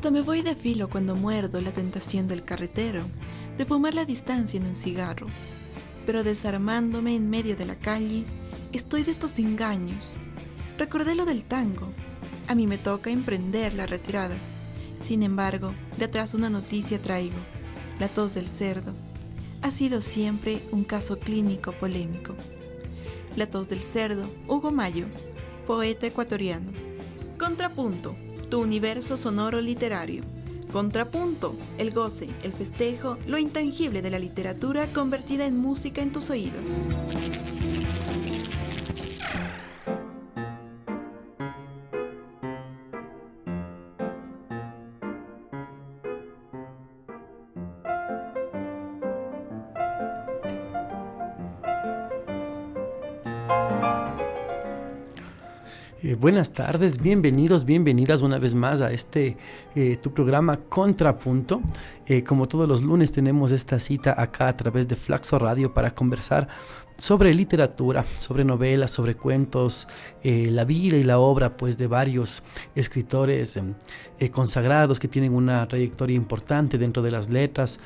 Hasta me voy de filo cuando muerdo la tentación del carretero, de fumar la distancia en un cigarro. Pero desarmándome en medio de la calle, estoy de estos engaños. Recordé lo del tango. A mí me toca emprender la retirada. Sin embargo, de atrás una noticia traigo. La tos del cerdo. Ha sido siempre un caso clínico polémico. La tos del cerdo, Hugo Mayo, poeta ecuatoriano. Contrapunto, tu universo sonoro literario. Contrapunto, el goce, el festejo, lo intangible de la literatura convertida en música en tus oídos. Buenas tardes, bienvenidos, bienvenidas una vez más a tu programa Contrapunto. Como todos los lunes tenemos esta cita acá a través de Flaxo Radio para conversar sobre literatura, sobre novelas, sobre cuentos, la vida y la obra pues de varios escritores consagrados que tienen una trayectoria importante dentro de las letras.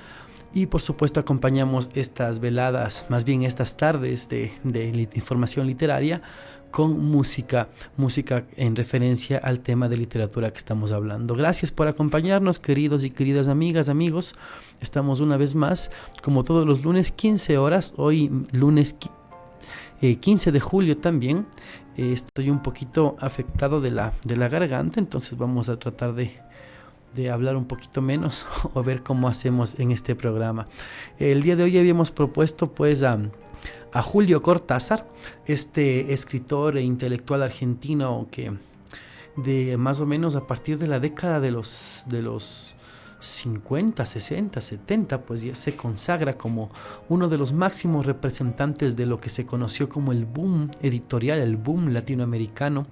Y por supuesto acompañamos estas veladas, más bien estas tardes de información literaria con música en referencia al tema de literatura que estamos hablando. Gracias por acompañarnos, queridos y queridas amigas, amigos. Estamos una vez más, como todos los lunes, 15 horas. Hoy lunes 15 de julio también. Estoy un poquito afectado de la garganta, entonces vamos a tratar de hablar un poquito menos o ver cómo hacemos en este programa. El día de hoy habíamos propuesto pues a Julio Cortázar, este escritor e intelectual argentino que de más o menos a partir de la década de los 50, 60, 70 pues ya se consagra como uno de los máximos representantes de lo que se conoció como el boom editorial, el boom latinoamericano.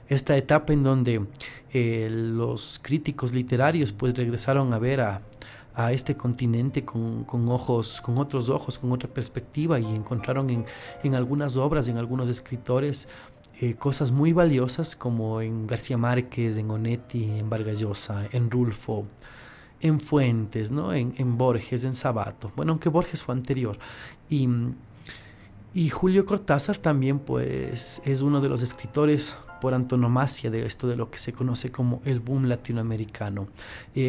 Esta etapa en donde los críticos literarios pues regresaron a ver a este continente con otros ojos, con otra perspectiva, y encontraron en algunas obras, en algunos escritores, cosas muy valiosas, como en García Márquez, en Onetti, en Vargas Llosa, en Rulfo, en Fuentes, ¿no? en Borges, en Sabato. Bueno, aunque Borges fue anterior. Y Julio Cortázar también pues es uno de los escritores por antonomasia de esto de lo que se conoce como el boom latinoamericano.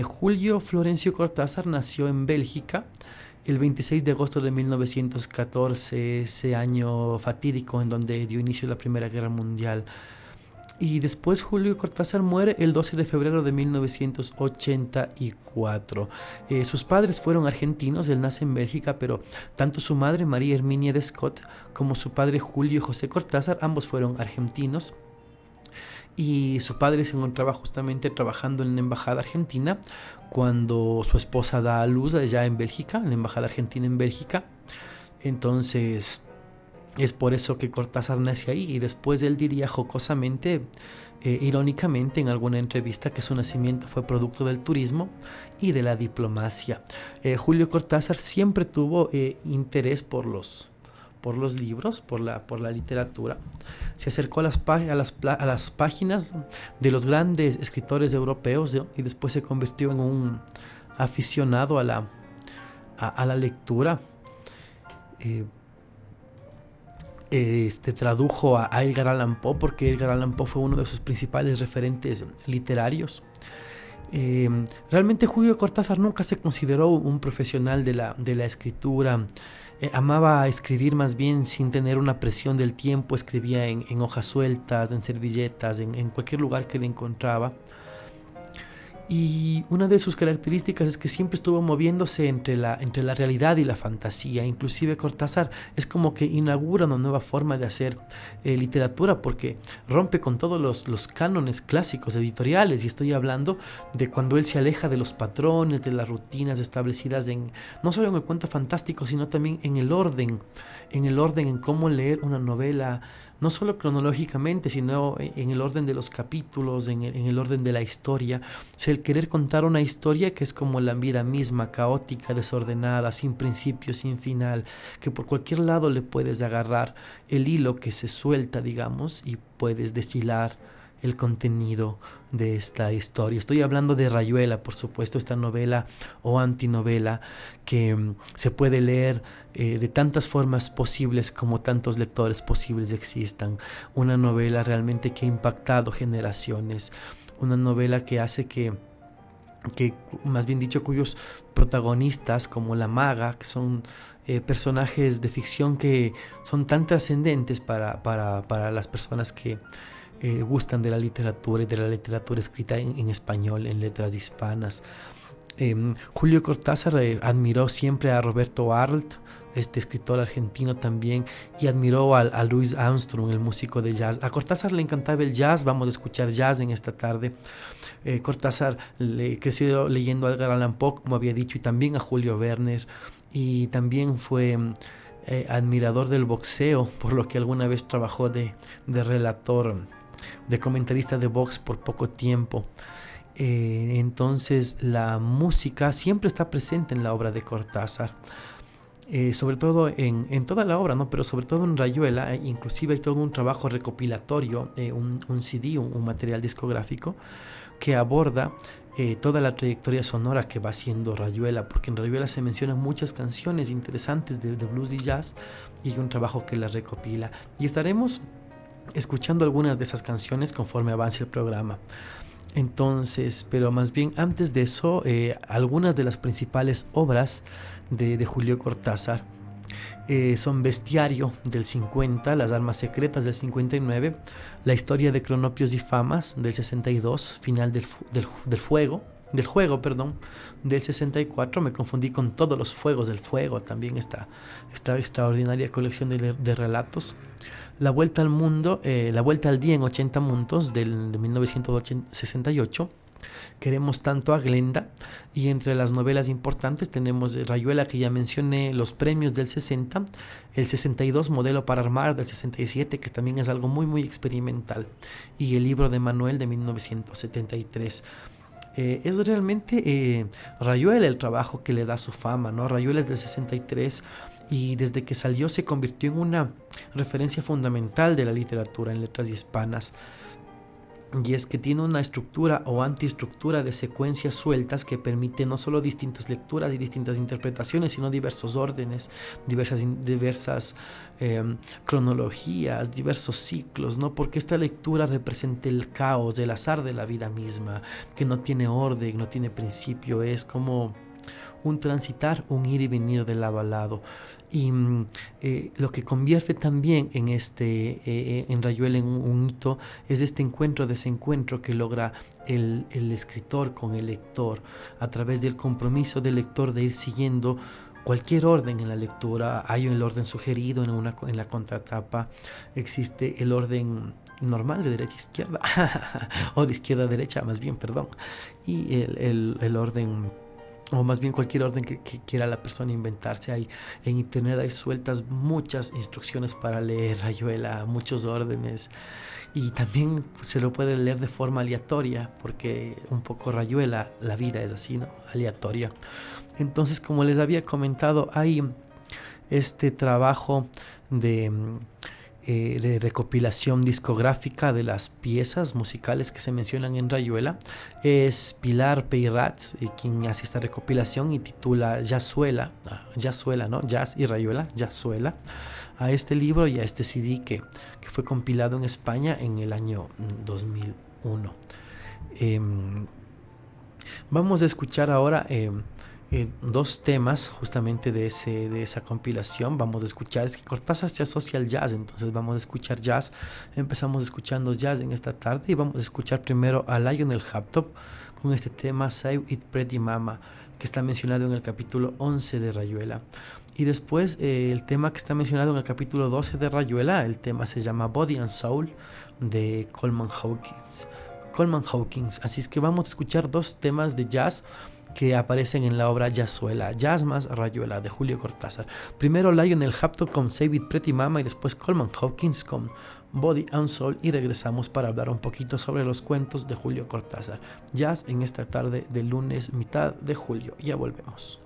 Julio Florencio Cortázar nació en Bélgica el 26 de agosto de 1914, ese año fatídico en donde dio inicio a la Primera Guerra Mundial. Y después Julio Cortázar muere el 12 de febrero de 1984. Sus padres fueron argentinos, él nace en Bélgica, pero tanto su madre María Herminia de Scott como su padre Julio José Cortázar, ambos fueron argentinos. Y su padre se encontraba justamente trabajando en la embajada argentina cuando su esposa da a luz allá en Bélgica, en la embajada argentina en Bélgica. Entonces es por eso que Cortázar nace ahí, y después él diría jocosamente, irónicamente en alguna entrevista, que su nacimiento fue producto del turismo y de la diplomacia. Julio Cortázar siempre tuvo interés por los libros, por la literatura. Se acercó a las páginas de los grandes escritores europeos, ¿no? Y después se convirtió en un aficionado a la lectura. Tradujo a Edgar Allan Poe, porque Edgar Allan Poe fue uno de sus principales referentes literarios. Realmente Julio Cortázar nunca se consideró un profesional de la escritura. Amaba escribir más bien sin tener una presión del tiempo. Escribía en hojas sueltas, en servilletas, en cualquier lugar que le encontraba. Y una de sus características es que siempre estuvo moviéndose entre la realidad y la fantasía. Inclusive Cortázar es como que inaugura una nueva forma de hacer literatura, porque rompe con todos los cánones clásicos editoriales. Y estoy hablando de cuando él se aleja de los patrones, de las rutinas establecidas no solo en el cuento fantástico, sino también en el orden en cómo leer una novela, no solo cronológicamente, sino en el orden de los capítulos, en el orden de la historia. O sea, el querer contar una historia que es como la vida misma, caótica, desordenada, sin principio, sin final, que por cualquier lado le puedes agarrar el hilo que se suelta, digamos, y puedes deshilar el contenido de esta historia. Estoy hablando de Rayuela, por supuesto, esta novela o antinovela que se puede leer de tantas formas posibles como tantos lectores posibles existan. Una novela realmente que ha impactado generaciones, una novela que hace que más bien dicho, cuyos protagonistas como la maga, que son personajes de ficción que son tan trascendentes para las personas que gustan de la literatura y de la literatura escrita en español, en letras hispanas. Julio Cortázar admiró siempre a Roberto Arlt, este escritor argentino también, y admiró a Louis Armstrong, el músico de jazz. A Cortázar le encantaba el jazz, vamos a escuchar jazz en esta tarde. Cortázar creció leyendo a Edgar Allan Poe, como había dicho, y también a Julio Werner, y también fue admirador del boxeo, por lo que alguna vez trabajó de relator, de comentarista de box por poco tiempo. Entonces la música siempre está presente en la obra de Cortázar, sobre todo en toda la obra, ¿no? Pero sobre todo en Rayuela. Inclusive hay todo un trabajo recopilatorio, un CD, un material discográfico que aborda toda la trayectoria sonora que va haciendo Rayuela, porque en Rayuela se mencionan muchas canciones interesantes de blues y jazz, y hay un trabajo que las recopila, y estaremos escuchando algunas de esas canciones conforme avance el programa. Entonces, pero más bien antes de eso, algunas de las principales obras de Julio Cortázar son Bestiario del 50, Las armas secretas del 59, La historia de Cronopios y Famas del 62, Final del juego, del 64. Me confundí con Todos los fuegos del fuego, también esta extraordinaria colección de relatos. La vuelta al mundo, La vuelta al día en 80 mundos de 1968. Queremos tanto a Glenda, y entre las novelas importantes tenemos Rayuela, que ya mencioné, los premios del 60, el 62 Modelo para armar del 67, que también es algo muy muy experimental, y el libro de Manuel de 1973. Es realmente Rayuela el trabajo que le da su fama, ¿no? Rayuela es del 63, y desde que salió se convirtió en una referencia fundamental de la literatura en letras hispanas. Y es que tiene una estructura o antiestructura de secuencias sueltas que permite no solo distintas lecturas y distintas interpretaciones, sino diversos órdenes, diversas cronologías, diversos ciclos, ¿no? Porque esta lectura representa el caos, el azar de la vida misma, que no tiene orden, no tiene principio, es como un transitar, un ir y venir de lado a lado. Y lo que convierte también en Rayuela en un hito es este desencuentro que logra el escritor con el lector, a través del compromiso del lector de ir siguiendo cualquier orden en la lectura. Hay el orden sugerido en la contratapa, existe el orden normal de derecha a izquierda o de izquierda a derecha, más bien, perdón, y el orden, o más bien cualquier orden que quiera la persona inventarse. Hay en internet, hay sueltas muchas instrucciones para leer Rayuela, muchos órdenes, y también se lo puede leer de forma aleatoria, porque un poco Rayuela, la vida es así, ¿no? Aleatoria. Entonces, como les había comentado, hay este trabajo de recopilación discográfica de las piezas musicales que se mencionan en Rayuela. Es Pilar Peirats quien hace esta recopilación y titula Jazzuela, ¿no? Jazz y Rayuela, Jazzuela, a este libro y a este CD que fue compilado en España en el año 2001. Vamos a escuchar ahora dos temas justamente de esa compilación. Vamos a escuchar, es que Cortázar se asocia al jazz, entonces vamos a escuchar jazz. Empezamos escuchando jazz en esta tarde, y vamos a escuchar primero a Lionel Haptop con este tema Save It Pretty Mama, que está mencionado en el capítulo 11 de Rayuela. Y después el tema que está mencionado en el capítulo 12 de Rayuela, el tema se llama Body and Soul, de Coleman Hawkins. Así es que vamos a escuchar dos temas de jazz que aparecen en la obra Jazzuela, Jazz más Rayuela, de Julio Cortázar. Primero Lionel Haptop con Save It Pretty Mama, y después Coleman Hawkins con Body and Soul, y regresamos para hablar un poquito sobre los cuentos de Julio Cortázar. Jazz en esta tarde de lunes, mitad de julio. Ya volvemos.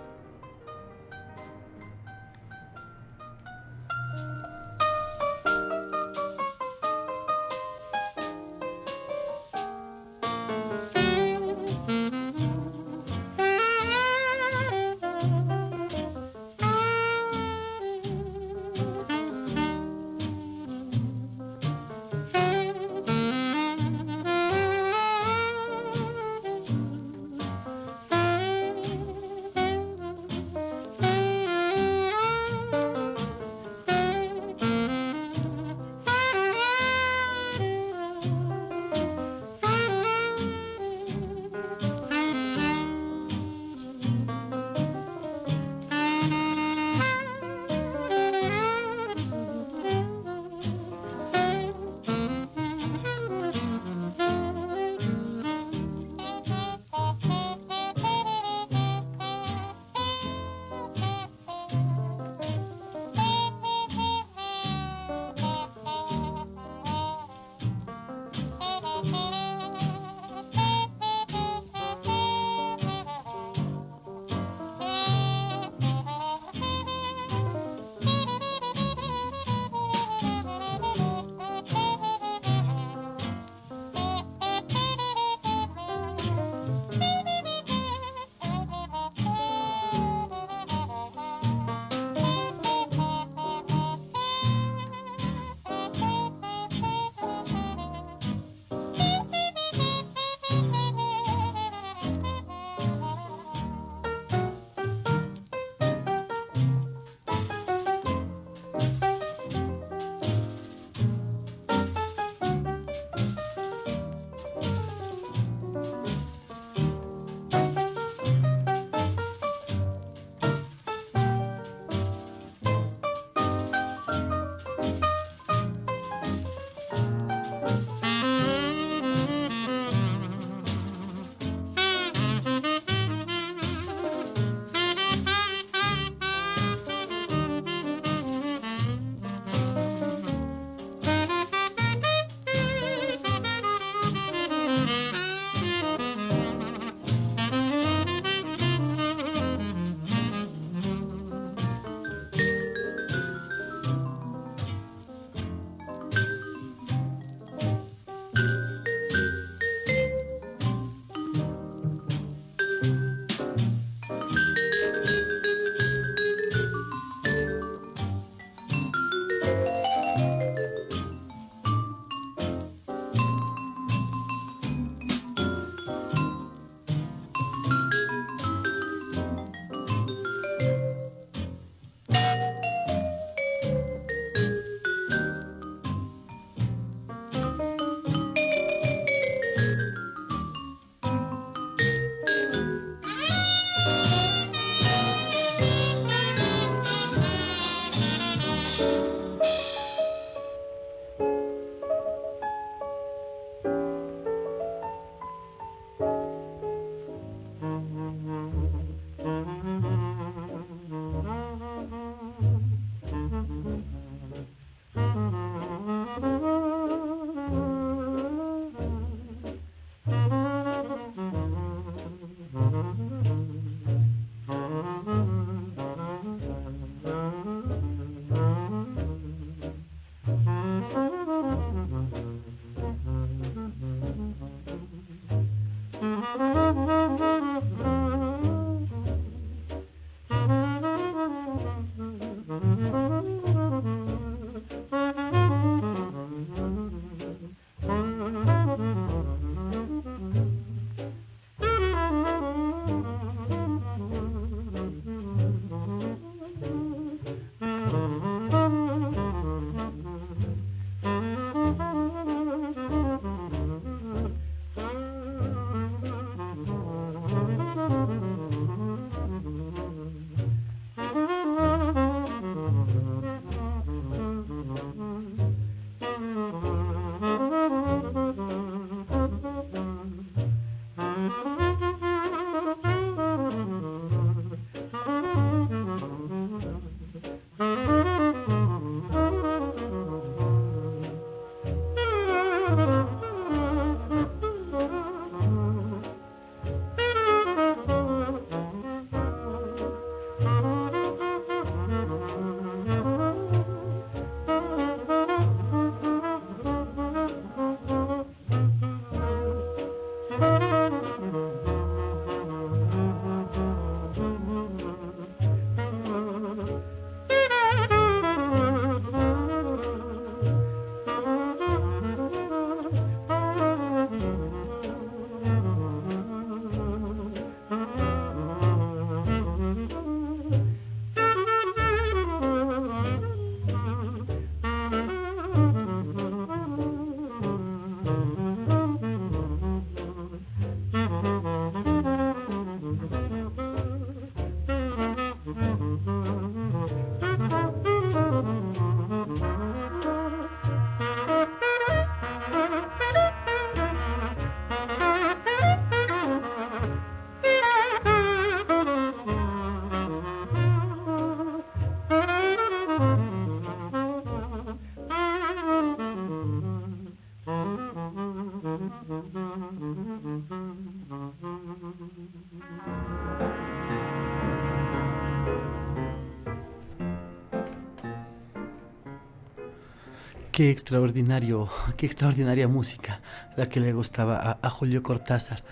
Qué extraordinaria música la que le gustaba a Julio Cortázar.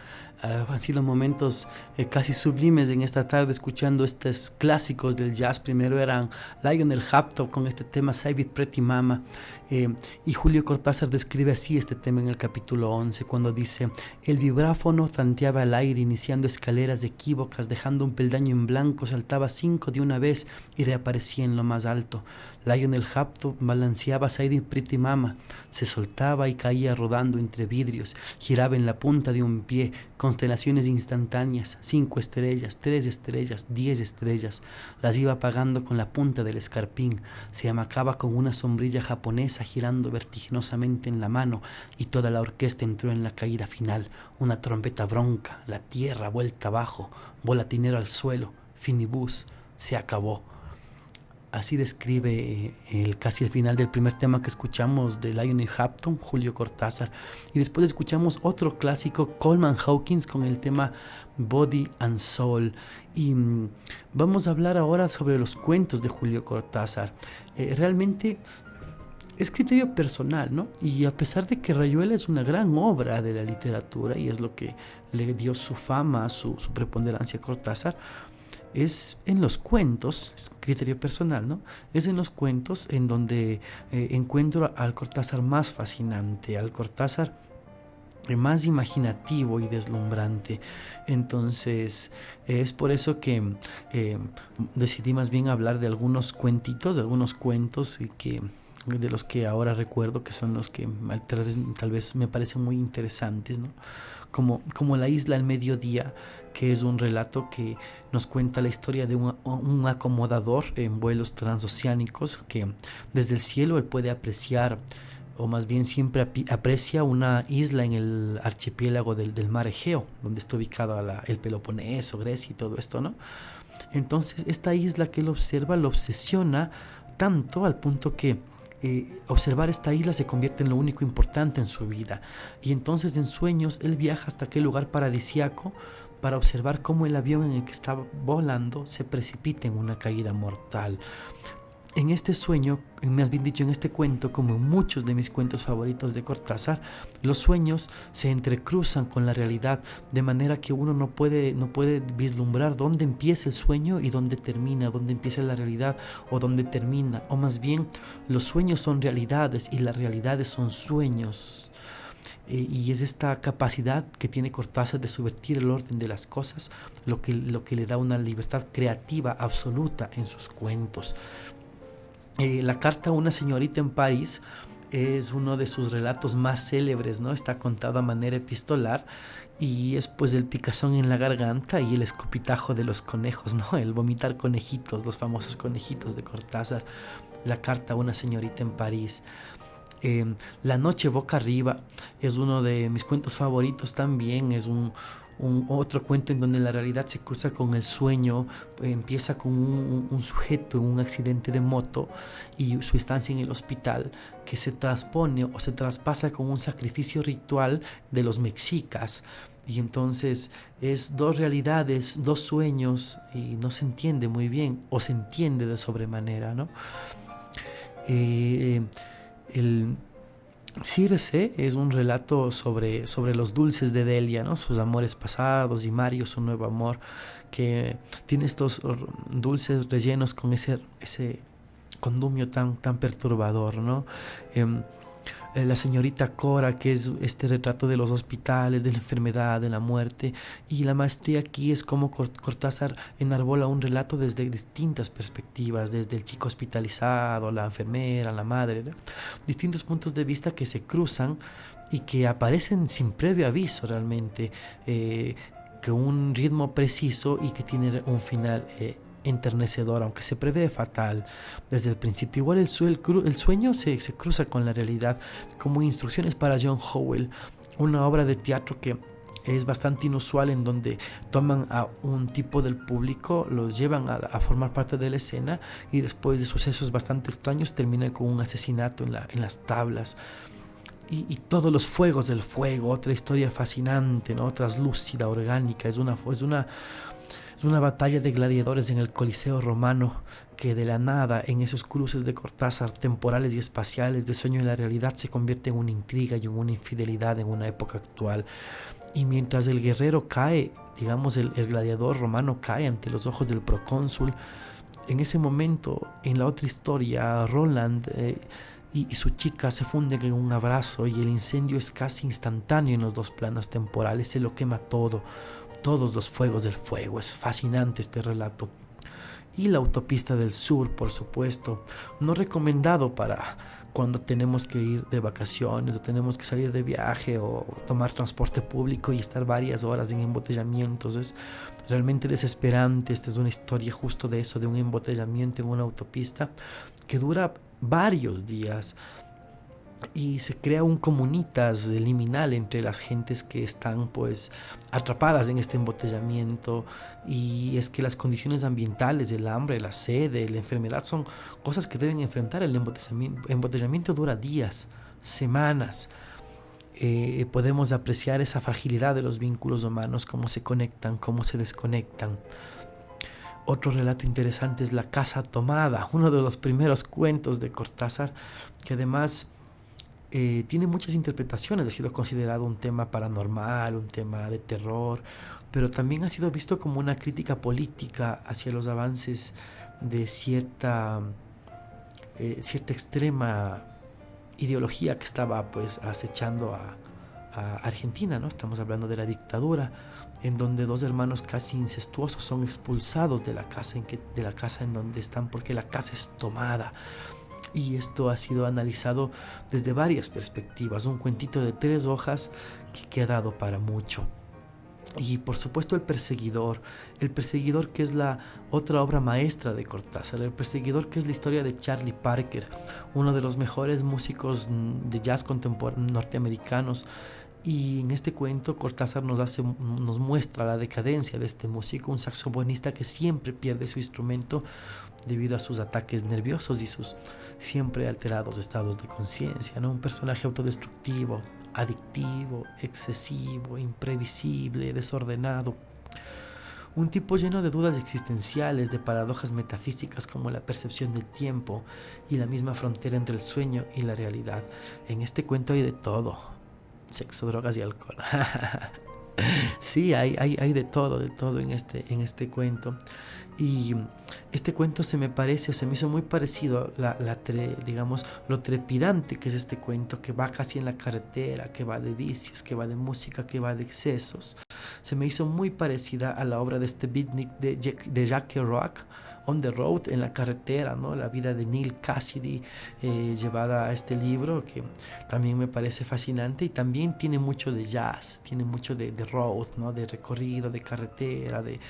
Han sido momentos casi sublimes en esta tarde escuchando estos clásicos del jazz. Primero eran Lionel Hampton con este tema Save It Pretty Mama, y Julio Cortázar describe así este tema en el capítulo 11 cuando dice: el vibráfono tanteaba el aire iniciando escaleras equívocas, dejando un peldaño en blanco, saltaba 5 de una vez y reaparecía en lo más alto. Lionel Hampton balanceaba Save It Pretty Mama, se soltaba y caía rodando entre vidrios, giraba en la punta de un pie, constelaciones instantáneas, 5 estrellas, 3 estrellas, 10 estrellas, las iba apagando con la punta del escarpín, se amacaba con una sombrilla japonesa girando vertiginosamente en la mano, y toda la orquesta entró en la caída final, una trompeta bronca, la tierra vuelta abajo, volatinero al suelo, finibus, se acabó. Así describe casi el final del primer tema que escuchamos de Lionel Hampton, Julio Cortázar. Y después escuchamos otro clásico, Coleman Hawkins, con el tema Body and Soul. Y vamos a hablar ahora sobre los cuentos de Julio Cortázar. Realmente es criterio personal, ¿no? Y a pesar de que Rayuela es una gran obra de la literatura y es lo que le dio su fama, su preponderancia a Cortázar, es en los cuentos, es un criterio personal, ¿no? Es en los cuentos en donde encuentro al Cortázar más fascinante, al Cortázar más imaginativo y deslumbrante. Entonces es por eso que decidí más bien hablar de algunos cuentitos, de algunos cuentos de los que ahora recuerdo, que son los que tal vez me parecen muy interesantes, ¿no? Como La isla al mediodía, que es un relato que nos cuenta la historia de un acomodador en vuelos transoceánicos que desde el cielo él puede apreciar, o más bien siempre aprecia una isla en el archipiélago del mar Egeo, donde está ubicado el Peloponeso, Grecia y todo esto, ¿no? Entonces esta isla que él observa lo obsesiona tanto al punto que observar esta isla se convierte en lo único importante en su vida, y entonces en sueños él viaja hasta aquel lugar paradisíaco para observar cómo el avión en el que estaba volando se precipita en una caída mortal. En este sueño, más bien dicho en este cuento, como en muchos de mis cuentos favoritos de Cortázar, los sueños se entrecruzan con la realidad, de manera que uno no puede vislumbrar dónde empieza el sueño y dónde termina, dónde empieza la realidad o dónde termina, o más bien los sueños son realidades y las realidades son sueños. Y es esta capacidad que tiene Cortázar de subvertir el orden de las cosas lo que le da una libertad creativa absoluta en sus cuentos. La carta a una señorita en París es uno de sus relatos más célebres, ¿no? Está contado a manera epistolar y es pues el picazón en la garganta y el escupitajo de los conejos, ¿no? El vomitar conejitos, los famosos conejitos de Cortázar. La carta a una señorita en París. La noche boca arriba es uno de mis cuentos favoritos también. Es un otro cuento en donde la realidad se cruza con el sueño. Empieza con un sujeto en un accidente de moto y su estancia en el hospital, que se transpone o se traspasa con un sacrificio ritual de los mexicas. Y entonces es dos realidades, dos sueños, y no se entiende muy bien, o se entiende de sobremanera, ¿no? El Circe es un relato sobre los dulces de Delia, ¿no? Sus amores pasados, y Mario, su nuevo amor, que tiene estos dulces rellenos con ese condumio tan perturbador, ¿no? La señorita Cora, que es este retrato de los hospitales, de la enfermedad, de la muerte, y la maestría aquí es como Cortázar enarbola un relato desde distintas perspectivas, desde el chico hospitalizado, la enfermera, la madre, ¿no? Distintos puntos de vista que se cruzan y que aparecen sin previo aviso realmente, con un ritmo preciso y que tiene un final enternecedor, aunque se prevé fatal desde el principio. Igual el sueño se cruza con la realidad, como Instrucciones para John Howell, una obra de teatro que es bastante inusual, en donde toman a un tipo del público, los llevan a formar parte de la escena, y después de sucesos bastante extraños termina con un asesinato en las tablas. Y todos los fuegos del fuego, otra historia fascinante, ¿no? Traslúcida, orgánica, es una Es una batalla de gladiadores en el Coliseo romano que de la nada, en esos cruces de Cortázar temporales y espaciales, de sueño y la realidad, se convierte en una intriga y en una infidelidad en una época actual. Y mientras el guerrero cae, digamos el gladiador romano cae ante los ojos del procónsul, en ese momento, en la otra historia, Roland y su chica se funden en un abrazo y el incendio es casi instantáneo en los dos planos temporales, se lo quema todo, todos los fuegos del fuego. Es fascinante este relato. Y La autopista del sur, por supuesto, no recomendado para cuando tenemos que ir de vacaciones o tenemos que salir de viaje o tomar transporte público y estar varias horas en embotellamientos. Es realmente desesperante. Esta es una historia justo de eso, de un embotellamiento en una autopista que dura varios días y se crea un comunitas liminal entre las gentes que están pues atrapadas en este embotellamiento. Y es que las condiciones ambientales, el hambre, la sed, la enfermedad son cosas que deben enfrentar. El embotellamiento dura días, semanas. Podemos apreciar esa fragilidad de los vínculos humanos, cómo se conectan, cómo se desconectan. Otro relato interesante es La casa tomada, uno de los primeros cuentos de Cortázar, que además tiene muchas interpretaciones. Ha sido considerado un tema paranormal, un tema de terror, pero también ha sido visto como una crítica política hacia los avances de cierta extrema ideología que estaba pues acechando a Argentina, ¿no? Estamos hablando de la dictadura, en donde dos hermanos casi incestuosos son expulsados de la casa en donde están, porque la casa es tomada. Y esto ha sido analizado desde varias perspectivas. Un cuentito de 3 hojas que ha dado para mucho. Y por supuesto El perseguidor, que es la otra obra maestra de Cortázar. El perseguidor, que es la historia de Charlie Parker, uno de los mejores músicos de jazz contemporáneo norteamericanos. Y en este cuento Cortázar nos muestra la decadencia de este músico, un saxofonista que siempre pierde su instrumento debido a sus ataques nerviosos y sus siempre alterados estados de conciencia, ¿no? Un personaje autodestructivo, adictivo, excesivo, imprevisible, desordenado. Un tipo lleno de dudas existenciales, de paradojas metafísicas como la percepción del tiempo y la misma frontera entre el sueño y la realidad. En este cuento hay de todo: sexo, drogas y alcohol. Sí, hay de todo en este cuento. Y este cuento se me hizo muy parecido digamos, lo trepidante que es este cuento, que va casi en la carretera, que va de vicios, que va de música, que va de excesos. Se me hizo muy parecida a la obra de este beatnik de Jack Kerouac, On the Road, en la carretera, ¿no? La vida de Neil Cassidy llevada a este libro, que también me parece fascinante. Y también tiene mucho de jazz, tiene mucho de road, ¿no? De recorrido, de carretera, de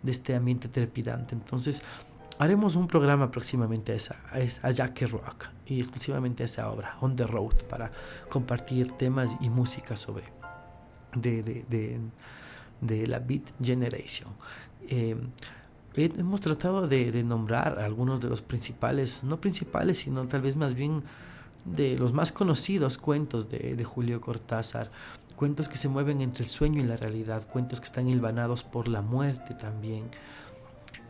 este ambiente trepidante. Entonces haremos un programa próximamente a Jack Kerouac y exclusivamente a esa obra, On the Road, para compartir temas y música sobre de la Beat Generation. Hemos tratado de nombrar algunos de los principales, no principales, sino tal vez más bien de los más conocidos cuentos de Julio Cortázar. Cuentos que se mueven entre el sueño y la realidad, cuentos que están hilvanados por la muerte también.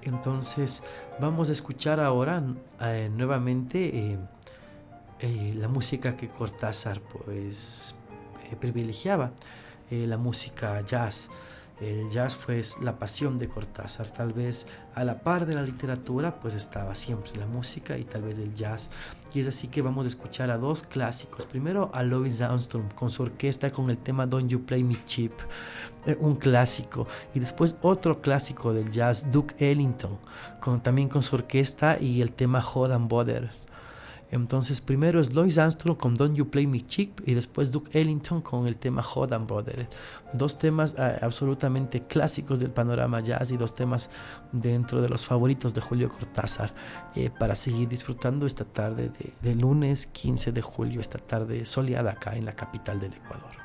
Entonces vamos a escuchar ahora nuevamente la música que Cortázar pues privilegiaba, la música jazz. El jazz fue la pasión de Cortázar. Tal vez a la par de la literatura pues estaba siempre la música y tal vez el jazz. Y es así que vamos a escuchar a 2 clásicos. Primero a Louis Armstrong con su orquesta con el tema Don't You Play Me Cheap, un clásico. Y después otro clásico del jazz, Duke Ellington, también con su orquesta y el tema Hold and Bother. Entonces primero es Louis Armstrong con Don't You Play Me Cheap y después Duke Ellington con el tema Hold and Bother. 2 temas absolutamente clásicos del panorama jazz y 2 temas dentro de los favoritos de Julio Cortázar, para seguir disfrutando esta tarde de lunes 15 de julio, esta tarde soleada acá en la capital del Ecuador.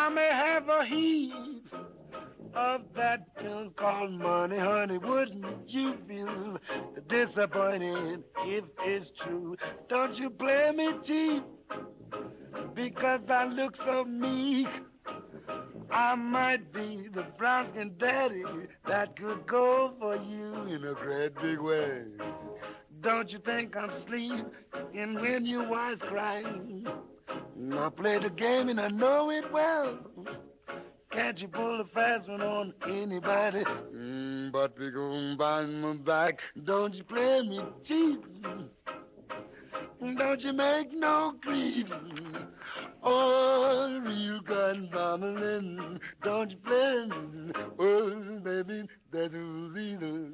I may have a heap of that junk called money, honey. Wouldn't you feel disappointed if it's true? Don't you play me cheap because I look so meek. I might be the brown skin daddy that could go for you in a great big way. Don't you think I'm asleep and when your wife's crying? I play the game and I know it well. Can't you pull a fast one on anybody? But we gon' behind my back. Don't you play me cheap. Don't you make no creep. Oh, real gun bombing. Don't you play me. Oh, baby, that was either.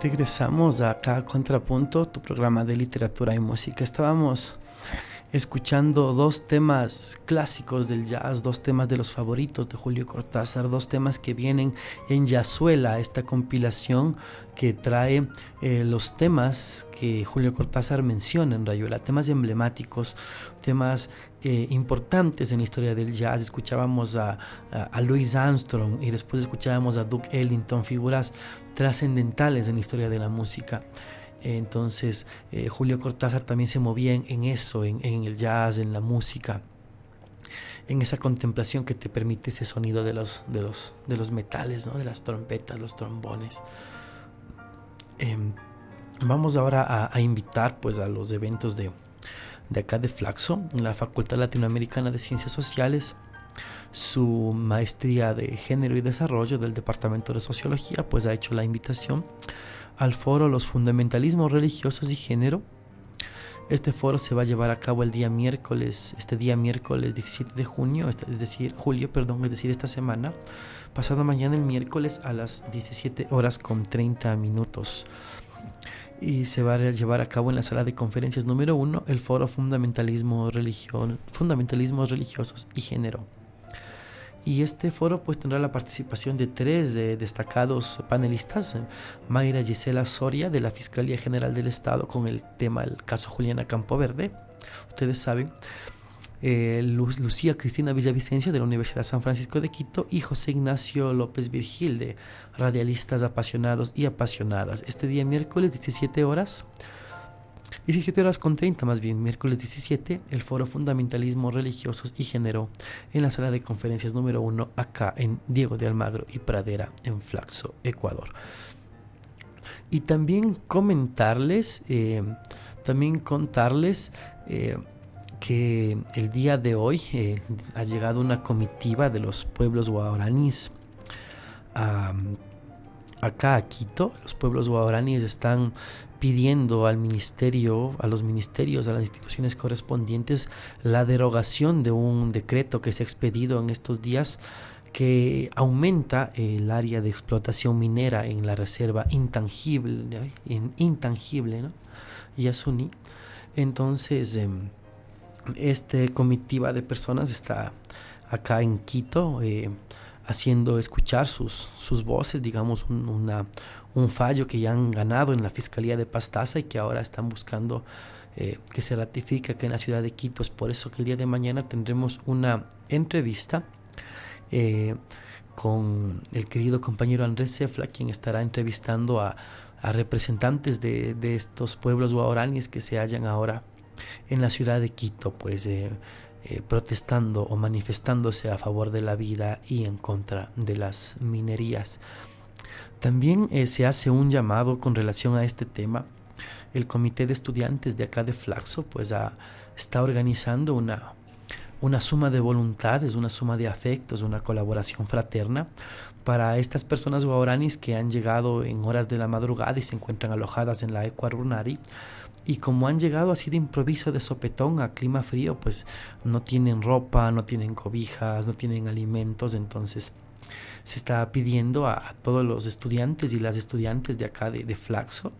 Regresamos acá a Contrapunto, tu programa de literatura y música. Estábamos escuchando dos temas clásicos del jazz, dos temas de los favoritos de Julio Cortázar, dos temas que vienen en Yazuela, esta compilación que trae los temas que Julio Cortázar menciona en Rayuela, temas emblemáticos, temas importantes en la historia del jazz. Escuchábamos a Louis Armstrong y después escuchábamos a Duke Ellington, figuras trascendentales en la historia de la música. Entonces Julio Cortázar también se movía en eso, en el jazz, en la música, en esa contemplación que te permite ese sonido de los metales, ¿no? De las trompetas, los trombones. Vamos ahora a invitar pues a los eventos de acá de Flaxo, en la Facultad Latinoamericana de Ciencias Sociales. Su maestría de Género y Desarrollo del Departamento de Sociología pues ha hecho la invitación al foro Los Fundamentalismos Religiosos y Género. Este foro se va a llevar a cabo este día miércoles 17 de junio, es decir, esta semana, pasado mañana el miércoles a las 17 horas con 30 minutos. Y se va a llevar a cabo en la sala de conferencias número 1 el foro Fundamentalismos Religiosos y Género. Y este foro pues tendrá la participación de 3 destacados panelistas: Mayra Gisela Soria de la Fiscalía General del Estado con el tema el caso Juliana Campoverde, ustedes saben, Lucía Cristina Villavicencio de la Universidad San Francisco de Quito y José Ignacio López Virgil de Radialistas Apasionados y Apasionadas. Este día miércoles 17 horas con 30 más bien, miércoles 17, el foro Fundamentalismos Religiosos y Género en la sala de conferencias número 1 acá en Diego de Almagro y Pradera en Flaxo, Ecuador. Y también contarles que el día de hoy ha llegado una comitiva de los pueblos guaraníes acá a Quito. Los pueblos guaraníes están pidiendo al ministerio, a los ministerios, a las instituciones correspondientes, la derogación de un decreto que se ha expedido en estos días que aumenta el área de explotación minera en la reserva intangible, ¿no? Yasuní. Entonces, esta comitiva de personas está acá en Quito haciendo escuchar sus voces, digamos, un fallo que ya han ganado en la Fiscalía de Pastaza y que ahora están buscando que se ratifique acá en la ciudad de Quito. Es por eso que el día de mañana tendremos una entrevista con el querido compañero Andrés Cefla, quien estará entrevistando a representantes de estos pueblos guaraníes que se hallan ahora en la ciudad de Quito, pues protestando o manifestándose a favor de la vida y en contra de las minerías. También se hace un llamado con relación a este tema. El comité de estudiantes de acá de Flaxo pues está organizando una suma de voluntades, una suma de afectos, una colaboración fraterna para estas personas guaraníes que han llegado en horas de la madrugada y se encuentran alojadas en la Ecua Runari. Y como han llegado así de improviso, de sopetón, a clima frío, pues no tienen ropa, no tienen cobijas, no tienen alimentos. Entonces se está pidiendo a todos los estudiantes y las estudiantes de acá de Flaxo,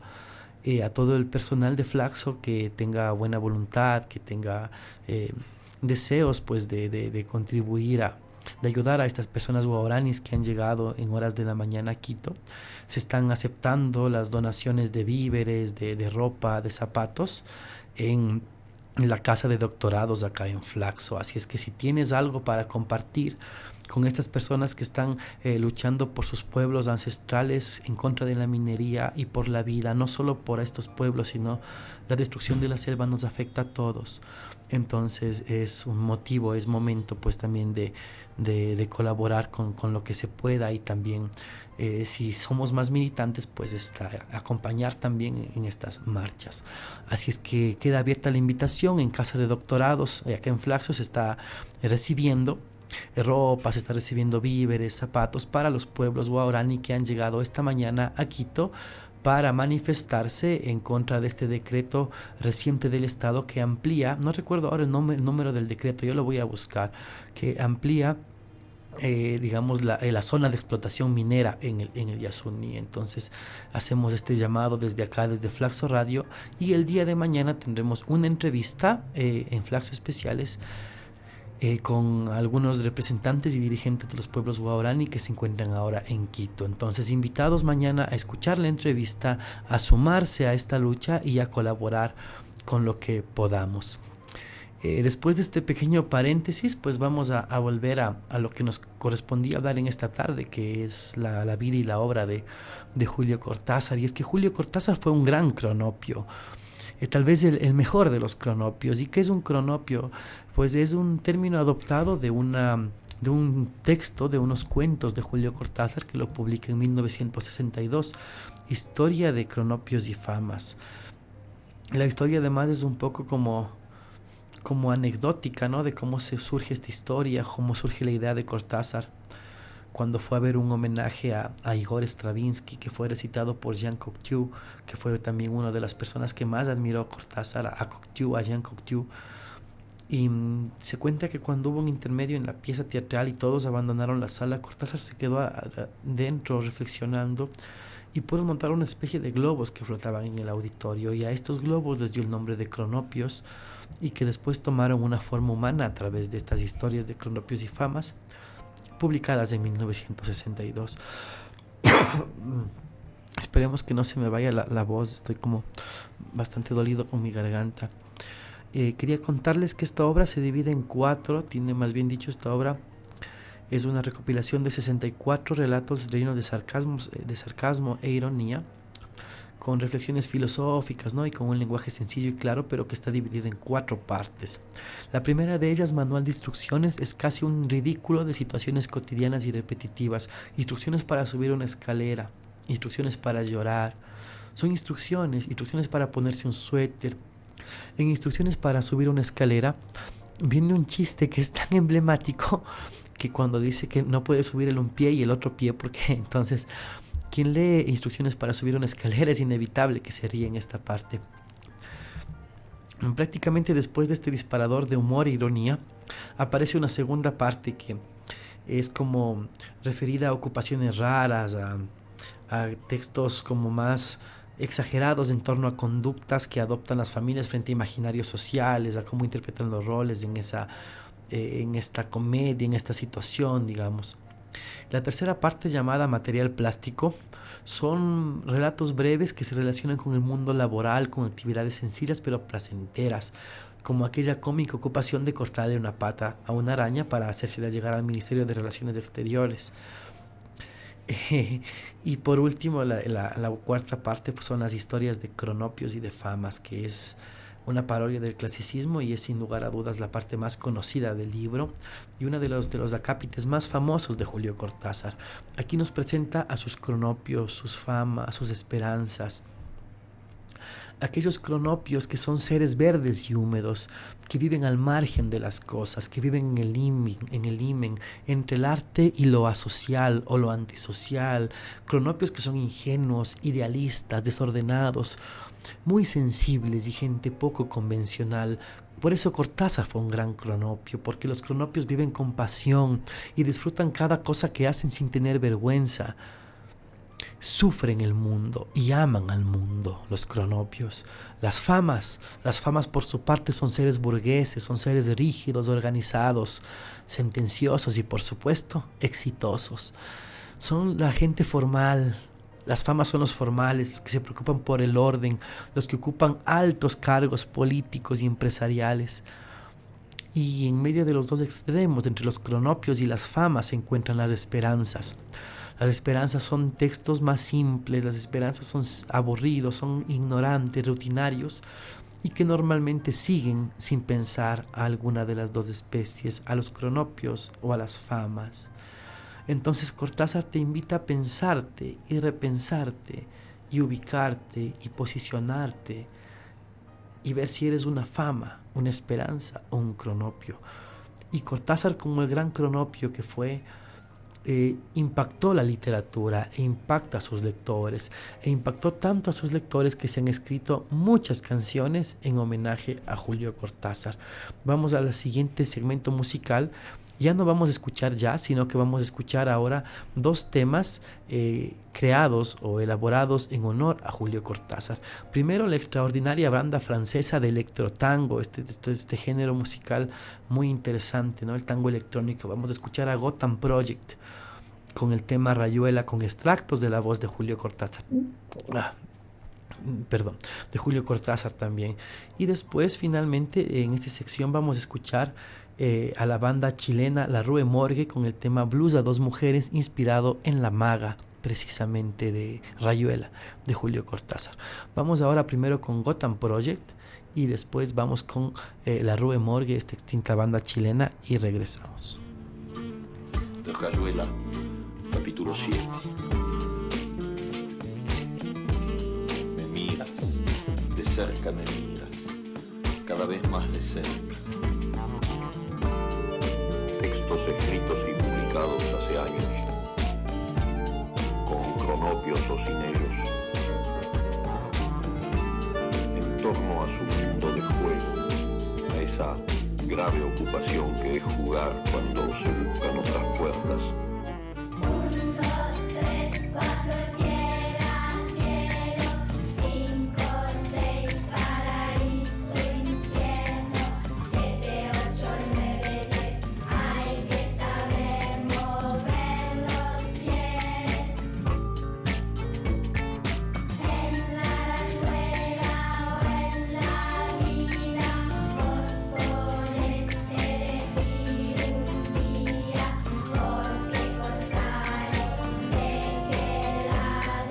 a todo el personal de Flaxo que tenga buena voluntad, que tenga deseos pues de contribuir de ayudar a estas personas guaraníes que han llegado en horas de la mañana a Quito. Se están aceptando las donaciones de víveres, de ropa, de zapatos en la casa de doctorados acá en Flaxo. Así es que si tienes algo para compartir con estas personas que están luchando por sus pueblos ancestrales en contra de la minería y por la vida, no solo por estos pueblos, sino la destrucción de la selva nos afecta a todos. Entonces es un motivo, es momento pues también de colaborar con lo que se pueda, y también si somos más militantes pues acompañar también en estas marchas. Así es que queda abierta la invitación. En Casa de Doctorados acá en Flaxo se está recibiendo ropa, se está recibiendo víveres, zapatos para los pueblos guaraní que han llegado esta mañana a Quito para manifestarse en contra de este decreto reciente del Estado que amplía, no recuerdo ahora el número del decreto, yo lo voy a buscar, que amplía digamos, la zona de explotación minera en el Yasuní. Entonces hacemos este llamado desde acá, desde Flaxo Radio, y el día de mañana tendremos una entrevista en Flaxo Especiales con algunos representantes y dirigentes de los pueblos guaraní que se encuentran ahora en Quito. Entonces, invitados mañana a escuchar la entrevista, a sumarse a esta lucha y a colaborar con lo que podamos. Después de este pequeño paréntesis, pues vamos a volver a lo que nos correspondía hablar en esta tarde, que es la vida y la obra de Julio Cortázar. Y es que Julio Cortázar fue un gran cronopio, tal vez el mejor de los cronopios. ¿Y qué es un cronopio? Pues es un término adoptado de un texto, de unos cuentos de Julio Cortázar, que lo publica en 1962, Historia de cronopios y famas. La historia además es un poco como anecdótica, ¿no? De cómo se surge esta historia, cómo surge la idea de Cortázar cuando fue a ver un homenaje a Igor Stravinsky, que fue recitado por Jean Cocteau, que fue también una de las personas que más admiró a Cortázar, a Cocteau, a Jean Cocteau. Y se cuenta que cuando hubo un intermedio en la pieza teatral y todos abandonaron la sala, Cortázar se quedó dentro reflexionando y pudo montar una especie de globos que flotaban en el auditorio, y a estos globos les dio el nombre de cronopios, y que después tomaron una forma humana a través de estas historias de cronopios y famas publicadas en 1962. Esperemos que no se me vaya la voz, estoy como bastante dolido con mi garganta. Quería contarles que esta obra se divide en 4, esta obra es una recopilación de 64 relatos llenos de sarcasmo e ironía, con reflexiones filosóficas, ¿no? Y con un lenguaje sencillo y claro, pero que está dividido en 4 partes. La primera de ellas, Manual de Instrucciones, es casi un ridículo de situaciones cotidianas y repetitivas. Instrucciones para subir una escalera, instrucciones para llorar. Son instrucciones para ponerse un suéter. En instrucciones para subir una escalera viene un chiste que es tan emblemático que cuando dice que no puede subir un pie y el otro pie, porque entonces quien lee instrucciones para subir una escalera es inevitable que se ríe en esta parte. Prácticamente después de este disparador de humor e ironía, aparece una segunda parte que es como referida a ocupaciones raras, a textos como más exagerados en torno a conductas que adoptan las familias frente a imaginarios sociales, a cómo interpretan los roles en esta comedia, en esta situación, digamos. La tercera parte, llamada Material Plástico, son relatos breves que se relacionan con el mundo laboral, con actividades sencillas pero placenteras, como aquella cómica ocupación de cortarle una pata a una araña para hacérsela llegar al Ministerio de Relaciones Exteriores. Y por último, la cuarta parte, pues, son las historias de cronopios y de famas, que es una parodia del clasicismo y es sin lugar a dudas la parte más conocida del libro y uno de los acápites más famosos de Julio Cortázar. Aquí nos presenta a sus cronopios, sus famas, sus esperanzas. Aquellos cronopios que son seres verdes y húmedos, que viven al margen de las cosas, que viven en el himen, entre el arte y lo asocial o lo antisocial. Cronopios que son ingenuos, idealistas, desordenados, muy sensibles y gente poco convencional. Por eso Cortázar fue un gran cronopio, porque los cronopios viven con pasión y disfrutan cada cosa que hacen sin tener vergüenza. Sufren el mundo y aman al mundo, los cronopios. Las famas por su parte son seres burgueses, son seres rígidos, organizados, sentenciosos y por supuesto exitosos. Son la gente formal. Las famas son los formales, los que se preocupan por el orden, los que ocupan altos cargos políticos y empresariales. Y en medio de los dos extremos, entre los cronopios y las famas, se encuentran las esperanzas. Las esperanzas son textos más simples, las esperanzas son aburridos, son ignorantes, rutinarios, y que normalmente siguen sin pensar a alguna de las dos especies, a los cronopios o a las famas. Entonces Cortázar te invita a pensarte y repensarte y ubicarte y posicionarte y ver si eres una fama, una esperanza o un cronopio. Y Cortázar, como el gran cronopio que fue, impactó la literatura e impacta a sus lectores, e impactó tanto a sus lectores que se han escrito muchas canciones en homenaje a Julio Cortázar. Vamos al siguiente segmento musical. Ya no vamos a escuchar jazz, sino que vamos a escuchar ahora dos temas creados o elaborados en honor a Julio Cortázar. Primero, la extraordinaria banda francesa de electrotango, este género musical muy interesante, ¿no? El tango electrónico. Vamos a escuchar a Gotham Project con el tema Rayuela, con extractos de la voz de Julio Cortázar. De Julio Cortázar también. Y después, finalmente, en esta sección vamos a escuchar a la banda chilena La Rue Morgue con el tema Blues a dos mujeres, inspirado en La Maga, precisamente de Rayuela, de Julio Cortázar. Vamos ahora primero con Gotham Project y después vamos con La Rue Morgue, esta extinta banda chilena, y regresamos. De Rayuela, capítulo 7. Me miras, de cerca me miras, cada vez más de cerca. Textos escritos y publicados hace años, con cronopios o sin ellos, en torno a su mundo de juego, a esa grave ocupación que es jugar cuando se buscan otras puertas. 1, 2, 3, 4, tierra, cielo, 5, 6, paraíso, infierno, 7, 8, 9, 10, hay que saber mover los pies. En la rayuela o en la vida, vos podés elegir un día, porque costaron de qué lado saltarás.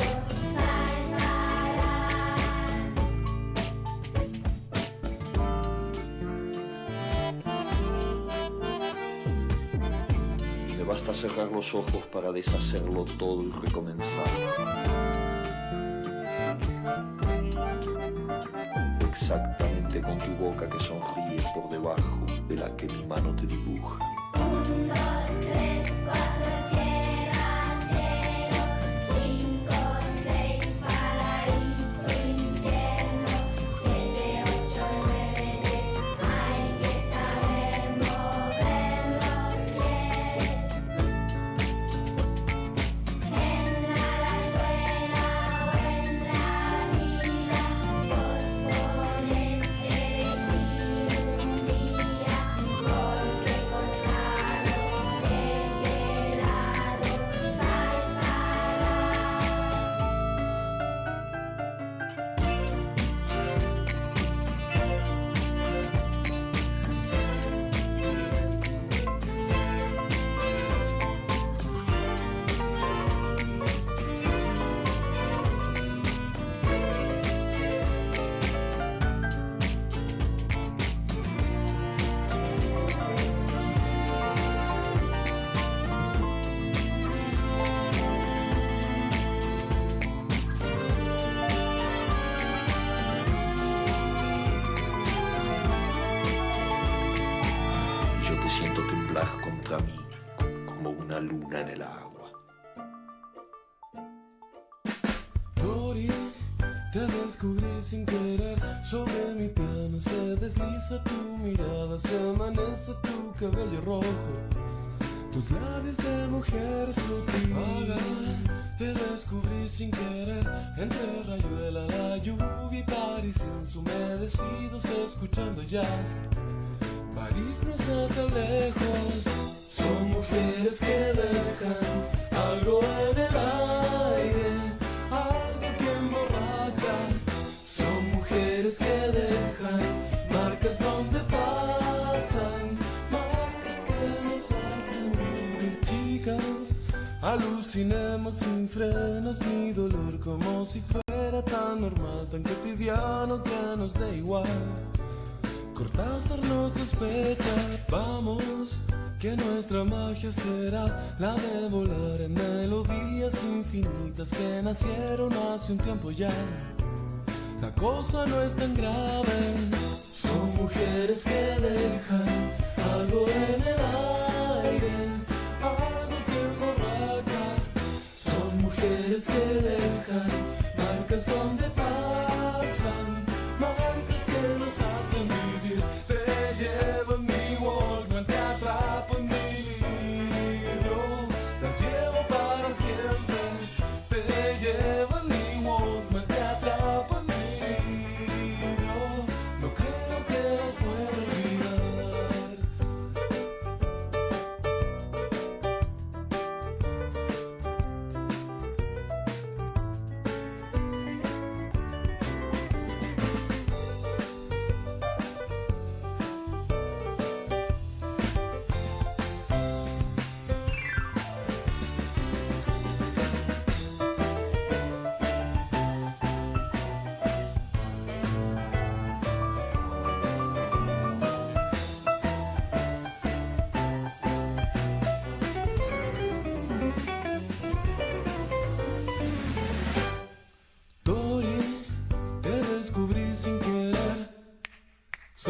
Me basta cerrar los ojos para deshacerlo todo y recomenzar. Exactamente con tu boca que sonríe por debajo de la que mi mano te dibuja. 1, 2, 3, 4, tierra, cielo, 5, 6, paraíso, infierno, 7, 8, 9, 10, hay que saber mover los pies. En la rayuela o en la vida, vos podés elegir un día, porque costaron de qué lado saltarás. Yo te siento temblar contra mí como una luna en el agua. Tori, te descubrí sin querer, sobre mi piano se desliza tu mirada, se amanece tu cabello rojo, tus labios de mujer sutil. Te descubrí sin querer, entre Rayuela, la lluvia y París ensumedecidos escuchando jazz. París no está tan lejos, son mujeres que dejan algo en el aire, algo que emborracha. Son mujeres que dejan marcas donde pasan, marcas que nos hacen vivir. Chicas, alucinemos sin frenos, mi dolor como si fuera tan normal, tan cotidiano que nos dé igual. Cortázar no sospecha, vamos, que nuestra magia será la de volar en melodías infinitas que nacieron hace un tiempo ya. La cosa no es tan grave, son mujeres que dejan algo en el aire, algo que emborracha.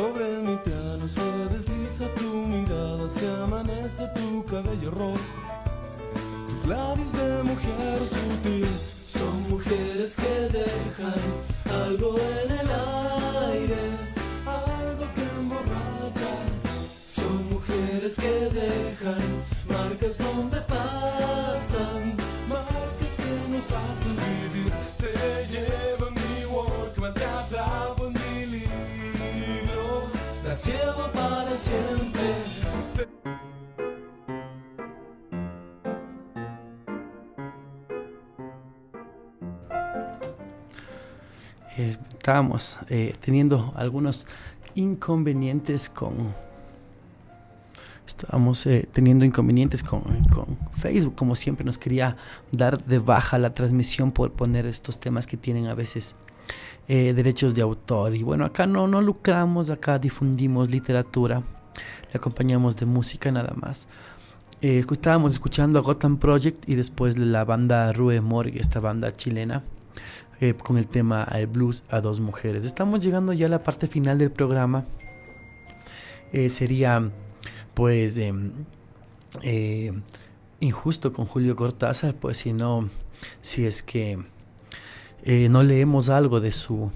Sobre mi piano se desliza tu mirada, se amanece tu cabello rojo. Tus labios de mujer sutil son mujeres que dejan algo en el aire, algo que emborracha. Son mujeres que dejan marcas donde pasan, marcas que nos hacen vivir. Te llevo en mi Walkman, te atrapo en mi libro, las llevo para siempre. Estábamos teniendo algunos inconvenientes con Facebook. Como siempre nos quería dar de baja la transmisión por poner estos temas que tienen a veces derechos de autor. Y bueno, acá no lucramos, acá difundimos literatura, le acompañamos de música nada más. Estábamos escuchando a Gotham Project y después la banda Rue Morgue, esta banda chilena, con el tema Blues a dos mujeres. Estamos llegando ya a la parte final del programa. Sería pues injusto con Julio Cortázar, pues si es que no leemos algo de su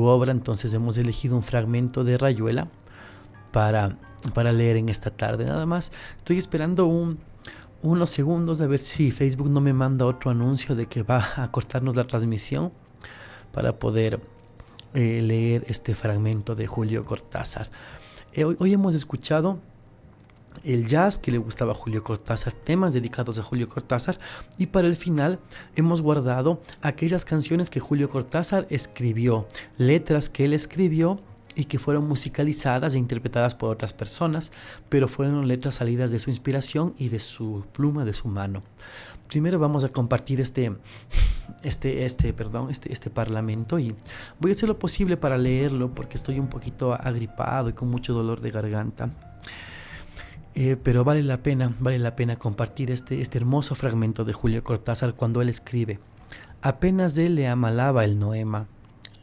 obra. Entonces hemos elegido un fragmento de Rayuela para leer en esta tarde. Nada más estoy esperando unos segundos a ver si Facebook no me manda otro anuncio de que va a cortarnos la transmisión para poder leer este fragmento de Julio Cortázar. Hoy hemos escuchado el jazz que le gustaba a Julio Cortázar, temas dedicados a Julio Cortázar, y para el final hemos guardado aquellas canciones que Julio Cortázar escribió, letras que él escribió y que fueron musicalizadas e interpretadas por otras personas, pero fueron letras salidas de su inspiración y de su pluma, de su mano. Primero vamos a compartir este parlamento, y voy a hacer lo posible para leerlo porque estoy un poquito agripado y con mucho dolor de garganta. Pero vale la pena compartir este hermoso fragmento de Julio Cortázar cuando él escribe: apenas él le amalaba el noema,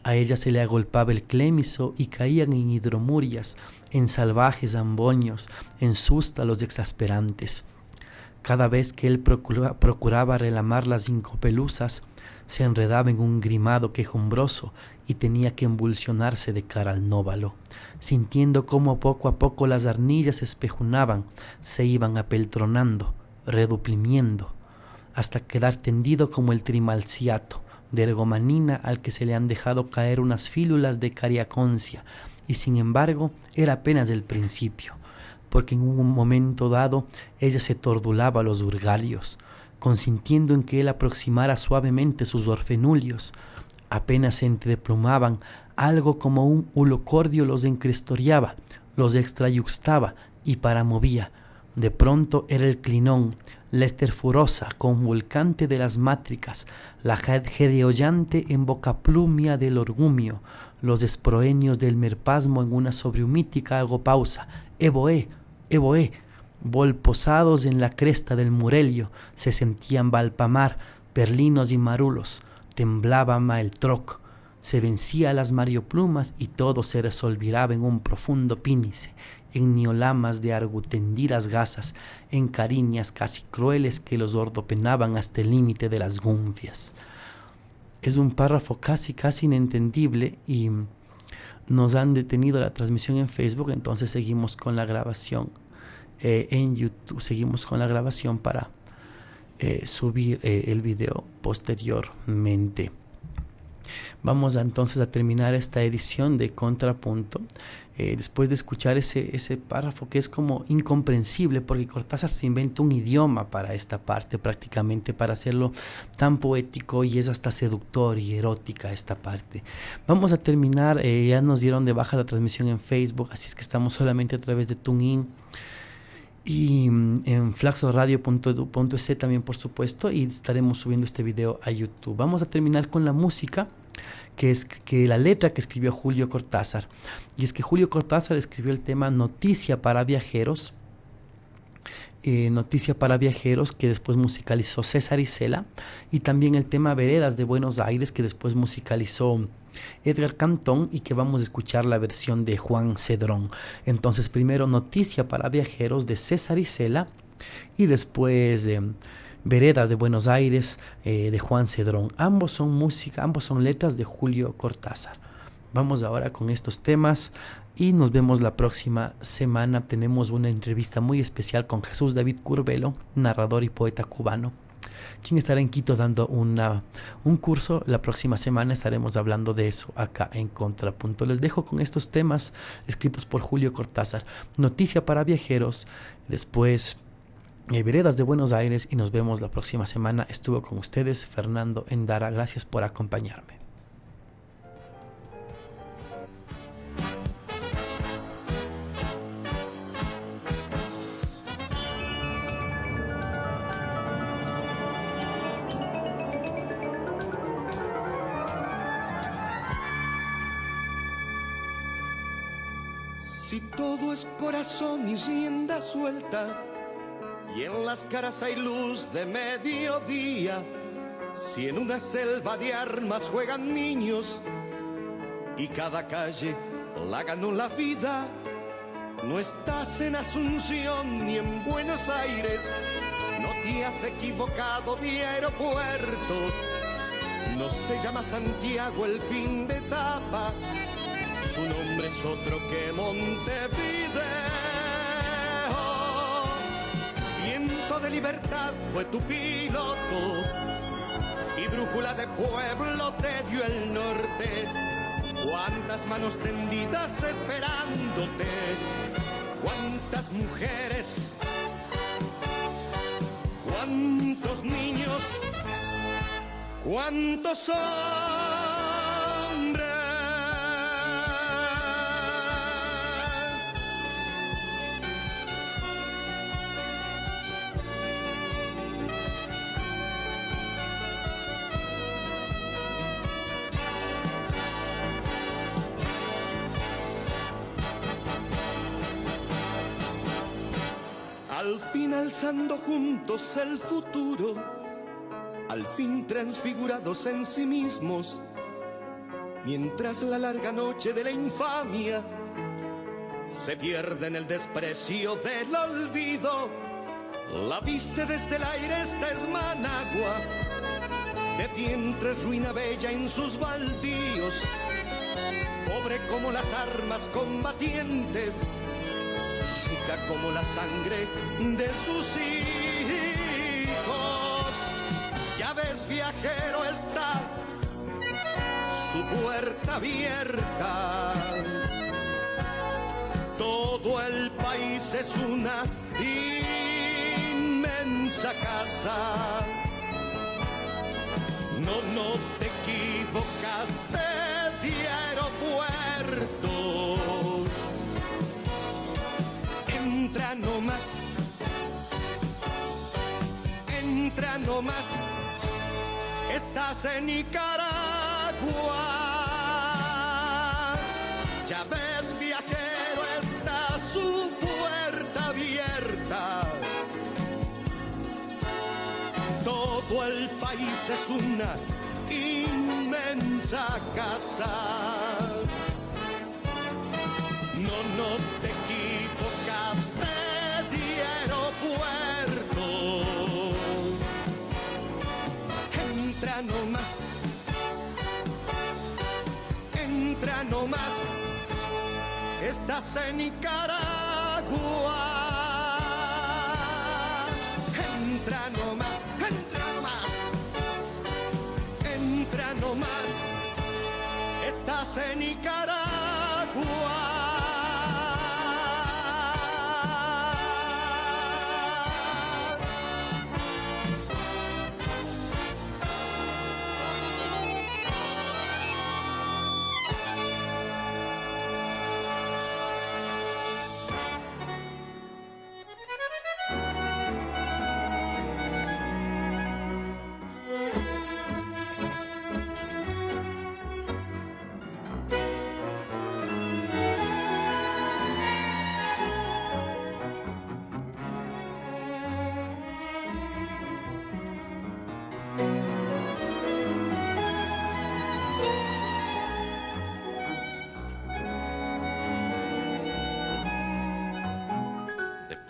a ella se le agolpaba el clémiso y caían en hidromurias, en salvajes amboños, en sústalos exasperantes. Cada vez que él procuraba relamar las incopelusas, se enredaba en un grimado quejumbroso y tenía que embulsionarse de cara al nóvalo, sintiendo cómo poco a poco las arnillas espejunaban, se iban apeltronando, reduprimiendo, hasta quedar tendido como el trimalciato de ergomanina al que se le han dejado caer unas fílulas de cariaconcia, y sin embargo era apenas el principio, porque en un momento dado ella se tordulaba los urgalios, consintiendo en que él aproximara suavemente sus orfenulios. Apenas se entreplumaban, algo como un ulocordio los encrestoriaba, los extrayuxtaba y paramovía. De pronto era el clinón, la esterfurosa, convulcante de las mátricas, la jedeollante embocaplumia del orgumio, los esproenios del merpasmo en una sobrehumítica agopausa. Evoé, evoé, volposados en la cresta del Murelio, se sentían Valpamar, perlinos y marulos, temblaba Maeltroc, se vencía las marioplumas y todo se resolviraba en un profundo pínice, en niolamas de argutendidas gasas, en cariñas casi crueles que los ordopenaban hasta el límite de las gunfias. Es un párrafo casi inentendible y nos han detenido la transmisión en Facebook, entonces seguimos con la grabación en YouTube, seguimos con la grabación para subir el video posteriormente. Vamos entonces a terminar esta edición de Contrapunto. Después de escuchar ese párrafo que es como incomprensible, porque Cortázar se inventa un idioma para esta parte prácticamente, para hacerlo tan poético, y es hasta seductor y erótica esta parte. Vamos a terminar, ya nos dieron de baja la transmisión en Facebook, así es que estamos solamente a través de TuneIn y en flaxoradio.edu.es también, por supuesto, y estaremos subiendo este video a YouTube. Vamos a terminar con la música, que la letra que escribió Julio Cortázar, y es que Julio Cortázar escribió el tema Noticia para Viajeros, Noticia para Viajeros, que después musicalizó César Isela, y también el tema Veredas de Buenos Aires, que después musicalizó Edgar Cantón y que vamos a escuchar la versión de Juan Cedrón. Entonces primero Noticia para Viajeros de César Isela y después Veredas de Buenos Aires de Juan Cedrón. Ambos son música, ambos son letras de Julio Cortázar. Vamos ahora con estos temas y nos vemos la próxima semana. Tenemos una entrevista muy especial con Jesús David Curbelo, narrador y poeta cubano, quien estará en Quito dando un curso. La próxima semana estaremos hablando de eso acá en Contrapunto. Les dejo con estos temas escritos por Julio Cortázar. Noticia para Viajeros, después Veredas de Buenos Aires, y nos vemos la próxima semana. Estuvo con ustedes Fernando Endara. Gracias por acompañarme. Si todo es corazón y rienda suelta, y en las caras hay luz de mediodía, si en una selva de armas juegan niños y cada calle la ganó la vida, no estás en Asunción ni en Buenos Aires, no te has equivocado de aeropuerto, no se llama Santiago el fin de etapa, su nombre es otro que Montevideo. Viento de libertad fue tu piloto y brújula de pueblo te dio el norte. Cuántas manos tendidas esperándote, cuántas mujeres, cuántos niños, cuántos hombres. Al fin alzando juntos el futuro, al fin transfigurados en sí mismos, mientras la larga noche de la infamia se pierde en el desprecio del olvido. La viste desde el aire, esta es Managua, de vientre ruina bella en sus baldíos, pobre como las armas combatientes, chica como la sangre de sus hijos. Ya ves, viajero, está su puerta abierta. Todo el país es una inmensa casa. No te equivocaste de aeropuerto. Entra nomás, estás en Nicaragua. Ya ves, viajero, está su puerta abierta. Todo el país es una inmensa casa. No te equivocaste de aeropuerto. Entra nomás, estás en Nicaragua. Entra nomás, estás en Nicaragua.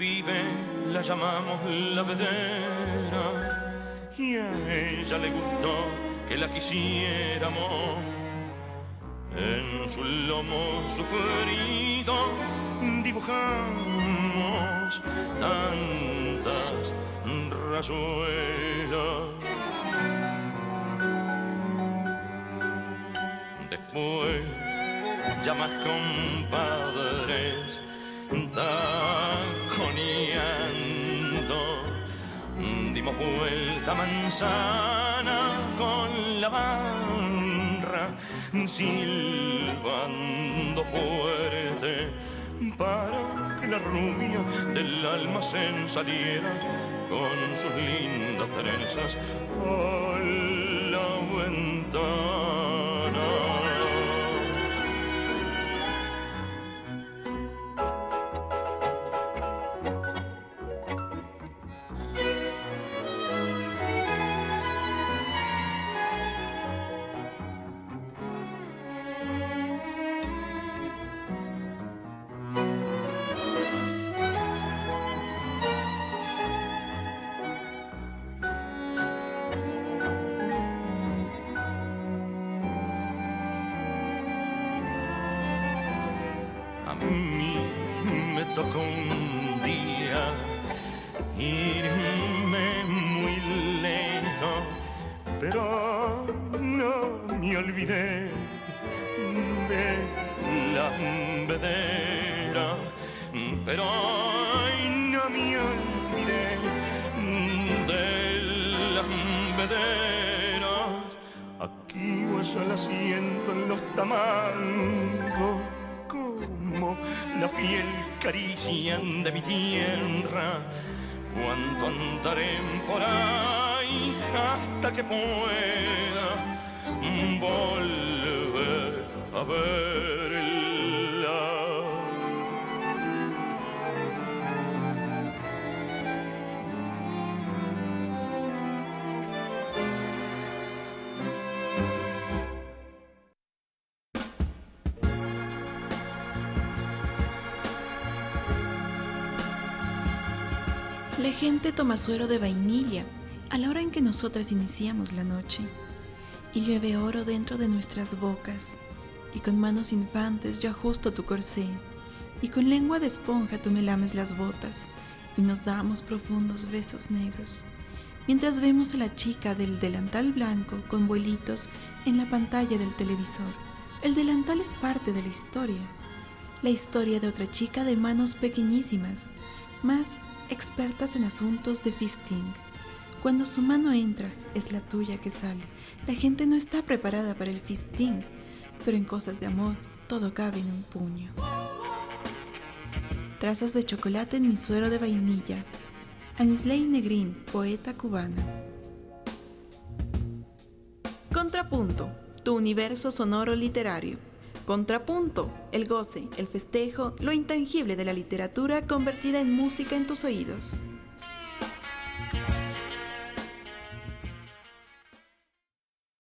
pibe la llamamos la vedera y a ella le gustó que la quisiéramos. En su lomo sufrido dibujamos tantas rayuelas. Después ya más compadres tajoneando dimos vuelta manzana con la barra silbando fuerte para que la rubia del almacén saliera con sus lindas trenzas a la ventana. A mí me tocó un día irme muy lejos, pero no me olvidé de la vedera, pero no me olvidé de las vederas. Aquí o allá la siento en los tamancos, como la fiel caricia de mi tierra. Cuánto andaré por ahí hasta que pueda volver a verla. La gente toma suero de vainilla a la hora en que nosotras iniciamos la noche, y llueve oro dentro de nuestras bocas, y con manos infantes yo ajusto tu corsé, y con lengua de esponja tú me lames las botas, y nos damos profundos besos negros, mientras vemos a la chica del delantal blanco con vuelitos en la pantalla del televisor. El delantal es parte de la historia de otra chica de manos pequeñísimas, más expertas en asuntos de fisting. Cuando su mano entra, es la tuya que sale. La gente no está preparada para el fisting, pero en cosas de amor, todo cabe en un puño. Trazas de chocolate en mi suero de vainilla. Anisley Negrín, poeta cubana. Contrapunto, tu universo sonoro literario. Contrapunto, el goce, el festejo, lo intangible de la literatura convertida en música en tus oídos.